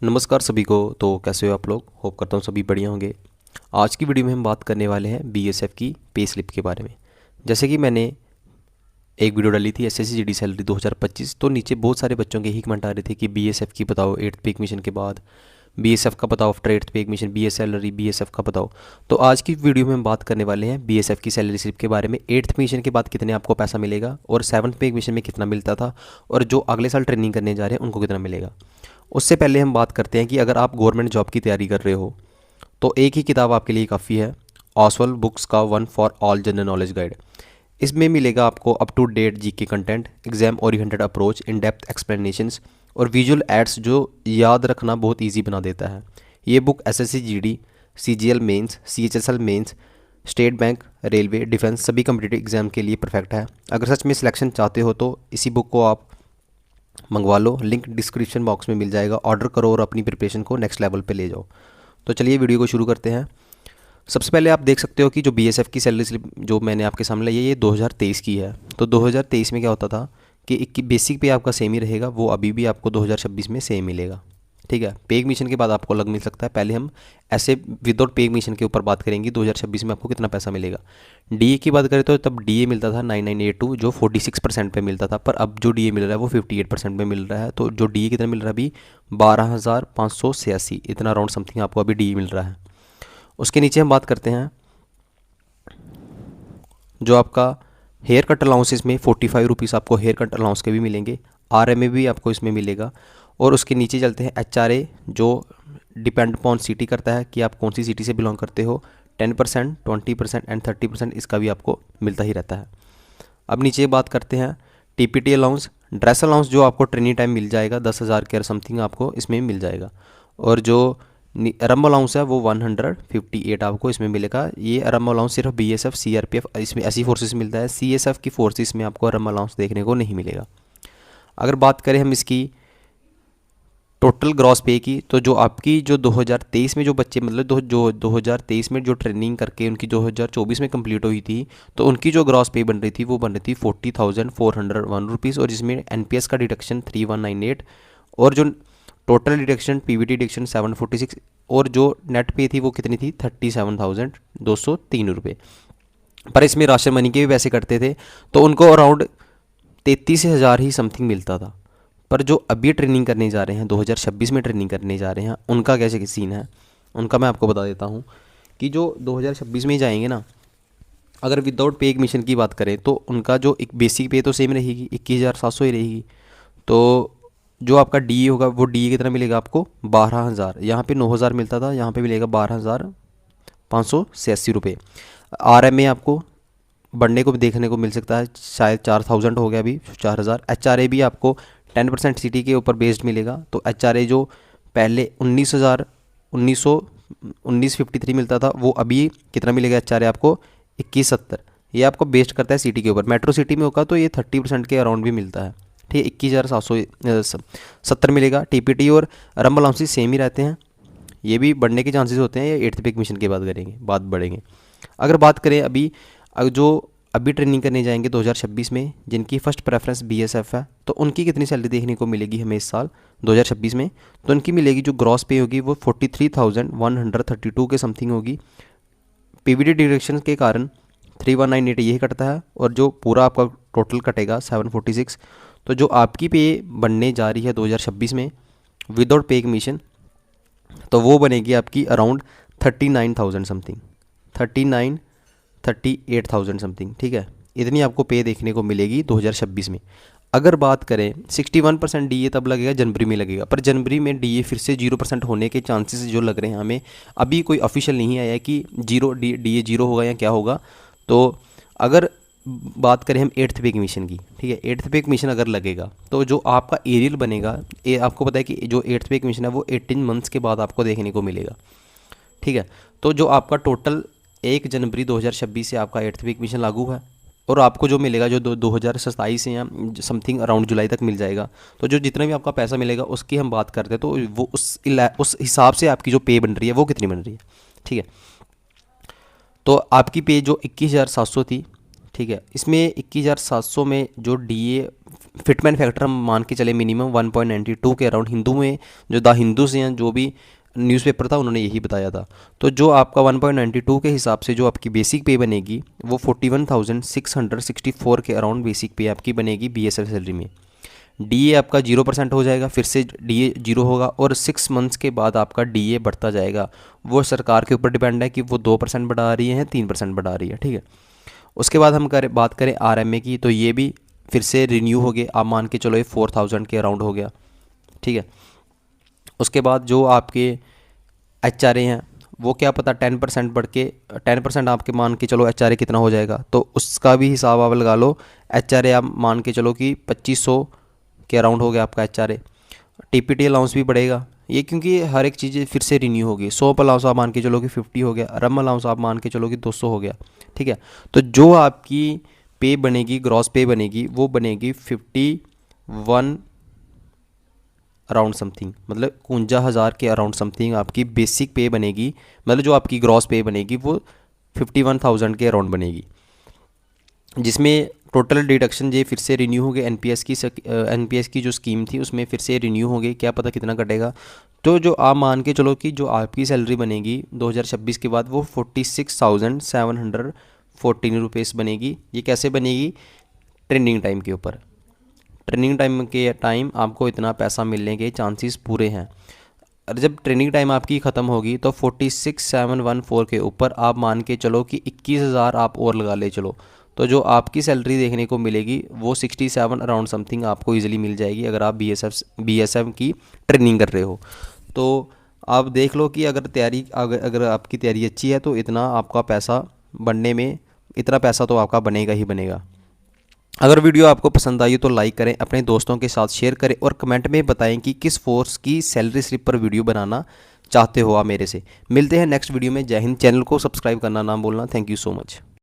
नमस्कार सभी को। तो कैसे हो आप लोग? होप करता हूँ सभी बढ़िया होंगे। आज की वीडियो में हम बात करने वाले हैं बीएसएफ की पे स्लिप के बारे में। जैसे कि मैंने एक वीडियो डाली थी एसएससी जीडी सैलरी 2025, तो नीचे बहुत सारे बच्चों के ही कमेंट आ रहे थे कि बीएसएफ की बताओ 8th पे मिशन के बाद, बीएसएफ का बताओ आफ्टर 8th पे मिशन, बीएस सैलरी बीएसएफ का बताओ। तो आज की वीडियो में हम बात करने वाले हैं बीएसएफ की सैलरी स्लिप के बारे में। 8th मिशन के बाद कितने आपको पैसा मिलेगा और 7th पे मिशन में कितना मिलता था, और जो अगले साल ट्रेनिंग करने जा रहे हैं उनको कितना मिलेगा। उससे पहले हम बात करते हैं कि अगर आप गवर्नमेंट जॉब की तैयारी कर रहे हो तो एक ही किताब आपके लिए काफ़ी है, ऑसवल बुक्स का one for all general knowledge guide. इसमें मिलेगा आपको up to date GK content, exam oriented approach, in depth explanations और विजुअल एड्स जो याद रखना बहुत ईजी बना देता है। ये book SSC GD, CGL mains, CHSL mains, state bank, railway, defence सभी कम्पिटिटिव एग्जाम के लिए परफेक्ट है। अगर सच में सिलेक्शन चाहते हो तो इसी बुक को आप मंगवा लो, लिंक डिस्क्रिप्शन बॉक्स में मिल जाएगा। ऑर्डर करो और अपनी प्रिपरेशन को नेक्स्ट लेवल पे ले जाओ। तो चलिए वीडियो को शुरू करते हैं। सबसे पहले आप देख सकते हो कि जो बीएसएफ की सैलरी स्लिप जो मैंने आपके सामने लाई है ये 2023 की है। तो 2023 में क्या होता था कि एक बेसिक पे आपका सेम ही रहेगा, वो अभी भी आपको 2026 में सेम मिलेगा। ठीक है, पे मिशन के बाद आपको अलग मिल सकता है। पहले हम ऐसे विदाउट पे मिशन के ऊपर बात करेंगे 2026 में आपको कितना पैसा मिलेगा। डीए की बात करें तो तब डीए मिलता था 9982 जो 46% पे मिलता था, पर अब जो डीए मिल रहा है वो 58% पे मिल रहा है। तो जो डीए कितना मिल रहा है अभी 12,586 इतना अराउंड समथिंग आपको अभी डीए मिल रहा है। उसके नीचे हम बात करते हैं जो आपका हेयर कट अलाउंस, इसमें 45 रुपीज़ आपको हेयर कट अलाउंस के भी मिलेंगे। आरएमए भी आपको इसमें मिलेगा। और उसके नीचे चलते हैं एचआरए जो डिपेंड अपॉन सिटी करता है कि आप कौन सी सिटी से बिलोंग करते हो। 10%, 20% एंड 30% इसका भी आपको मिलता ही रहता है। अब नीचे बात करते हैं टीपीटी अलाउंस, ड्रेस अलाउंस जो आपको ट्रेनिंग टाइम मिल जाएगा 10,000 के समथिंग आपको इसमें मिल जाएगा। और जो रम अलाउंस है वो 158 आपको इसमें मिलेगा। ये रम अलाउंस सिर्फ बीएसएफ सीआरपीएफ इसमें ऐसी फोर्सेस मिलता है, सीएसएफ की फोर्सेस में आपको रम अलाउंस देखने को नहीं मिलेगा। अगर बात करें हम इसकी टोटल ग्रॉस पे की, तो जो आपकी जो 2023 में जो बच्चे मतलब जो 2023 में जो ट्रेनिंग करके उनकी 2024 में कंप्लीट हुई थी, तो उनकी जो ग्रॉस पे बन रही थी वो बन रही थी 40,401 रुपीज़, और जिसमें एनपीएस का डिडक्शन 3198 और जो टोटल डिडक्शन पीवीटी डिडक्शन 746, और जो नेट पे थी वो कितनी थी 37,203 रुपये। पर इसमें राशन मनी के भी पैसे कटते थे तो उनको अराउंड 33,000 ही समथिंग मिलता था। पर जो अभी ट्रेनिंग करने जा रहे हैं 2026 में ट्रेनिंग करने जा रहे हैं उनका कैसे सीन है उनका मैं आपको बता देता हूँ कि जो 2026 में ही जाएंगे ना, अगर विदाउट पे मिशन की बात करें तो उनका जो एक बेसिक पे तो सेम रहेगी 21,700 ही रहेगी। तो जो आपका डीए होगा वो डीए कितना मिलेगा आपको 12,000, यहाँ पे 9,000 मिलता था, यहाँ पे मिलेगा 12,586 रुपये। आरएमए आपको बढ़ने को भी देखने को मिल सकता है, शायद 4,000 हो गया अभी 4,000। एचआरए भी आपको 10% सिटी के ऊपर बेस्ड मिलेगा। तो एचआरए जो पहले 19,53 मिलता था वो अभी कितना मिलेगा एचआरए आपको 2170। ये आपको बेस्ड करता है सिटी के ऊपर। मेट्रो सिटी में होगा तो ये 30% के अराउंड भी मिलता है। ठीक है, 21,770 मिलेगा। टीपीटी और रम अलाउंसेस सेम ही रहते हैं, ये भी बढ़ने के चांसेस होते हैं। ये 8th पे मिशन के बाद करेंगे, बात बढ़ेंगे। अगर बात करें अभी जो अभी ट्रेनिंग करने जाएंगे 2026 में जिनकी फ़र्स्ट प्रेफरेंस बीएसएफ है, तो उनकी कितनी सैलरी देखने को मिलेगी हमें इस साल 2026 में। तो उनकी मिलेगी जो ग्रॉस पे होगी वो 43,132 के समथिंग होगी। पीवीडी डिडक्शन के कारण 3198 यही कटता है, और जो पूरा आपका टोटल कटेगा 746। तो जो आपकी पे बनने जा रही है 2026 में विदाउट पे मिशन, तो वो बनेगी आपकी अराउंड 39,000 समथिंग, 38,000 समथिंग। ठीक है, इतनी आपको पे देखने को मिलेगी 2026 में। अगर बात करें 61% डीए तब लगेगा जनवरी में लगेगा, पर जनवरी में डीए फिर से 0% होने के चांसेस जो लग रहे हैं हमें, अभी कोई ऑफिशियल नहीं आया है कि डीए जीरो होगा या क्या होगा। तो अगर बात करें हम 8th पे मिशन की, ठीक है, 8th पे मिशन अगर लगेगा तो जो आपका एरियल बनेगा, आपको पता है कि जो 8th पे मिशन है वो 18 मंथ्स के बाद आपको देखने को मिलेगा। ठीक है, तो जो आपका टोटल 1 जनवरी 2026 से आपका 8th पे मिशन लागू है, और आपको जो मिलेगा जो 2027 से या समथिंग अराउंड जुलाई तक मिल जाएगा। तो जो जितना भी आपका पैसा मिलेगा उसकी हम बात करते हैं तो वो उस हिसाब से आपकी जो पे बन रही है वो कितनी बन रही है। ठीक है, तो आपकी पे जो 21,700 थी, ठीक है। इसमें 21,700 में जो डीए फिटमेंट फैक्टर हम मान के चले मिनिमम 1.92 के अराउंड, हिंदू में जो द हिंदू से हैं जो भी न्यूज़पेपर था उन्होंने यही बताया था। तो जो आपका 1.92 के हिसाब से जो आपकी बेसिक पे बनेगी वो 41,664 के अराउंड बेसिक पे आपकी बनेगी बीएसएफ सैलरी में। डीए आपका 0% हो जाएगा, फिर से डीए 0 होगा और 6 मंथ्स के बाद आपका डीए बढ़ता जाएगा। वो सरकार के ऊपर डिपेंड है कि वो 2% बढ़ा रही है 3% बढ़ा रही है, ठीक है। उसके बाद हम बात करें आरएमए की, तो ये भी फिर से रिन्यू हो गए। आप मान के चलो ये 4,000 के अराउंड हो गया, ठीक है। उसके बाद जो आपके एचआरए हैं वो क्या पता 10% बढ़ के 10% आपके मान के चलो एचआरए कितना हो जाएगा, तो उसका भी हिसाब आप लगा लो। एचआरए आप मान के चलो कि 2500 के अराउंड हो गया आपका एचआरए। टीपीटी अलाउंस भी बढ़ेगा ये, क्योंकि हर एक चीज़ फिर से रिन्यू होगी। सोप अलाउंस आप मान के चलो कि 50 हो गया, रम अलाउंस आप मान के चलो कि 200 हो गया, ठीक है। तो जो आपकी पे बनेगी, ग्रॉस पे बनेगी, वो बनेगी 51 अराउंड समथिंग, मतलब 51,000 के अराउंड समथिंग आपकी बेसिक पे बनेगी। मतलब जो आपकी ग्रॉस पे बनेगी वो 51,000 के अराउंड बनेगी, जिसमें टोटल डिडक्शन ये फिर से रिन्यू हो गए। एनपीएस की जो स्कीम थी उसमें फिर से रिन्यू हो गई, क्या पता कितना कटेगा। तो जो आप मान के चलो कि जो आपकी सैलरी बनेगी 2026 के बाद वो 46,714 रुपीज़ बनेगी। ये कैसे बनेगी? ट्रेनिंग टाइम के ऊपर। ट्रेनिंग टाइम के टाइम आपको इतना पैसा मिलने के चांसेस पूरे हैं। और जब ट्रेनिंग टाइम आपकी ख़त्म होगी तो 46,714 के ऊपर आप मान के चलो कि 21,000 आप और लगा ले चलो, तो जो आपकी सैलरी देखने को मिलेगी वो 67 अराउंड समथिंग आपको इजीली मिल जाएगी अगर आप बीएसएफ की ट्रेनिंग कर रहे हो। तो आप देख लो कि अगर आपकी तैयारी अच्छी है तो इतना आपका पैसा बनने में, इतना पैसा तो आपका बनेगा ही बनेगा। अगर वीडियो आपको पसंद आई तो लाइक करें, अपने दोस्तों के साथ शेयर करें और कमेंट में बताएं कि किस फोर्स की सैलरी स्लिप पर वीडियो बनाना चाहते हो आप मेरे से। मिलते हैं नेक्स्ट वीडियो में। जय हिंद। चैनल को सब्सक्राइब करना ना भूलना। Thank you so much.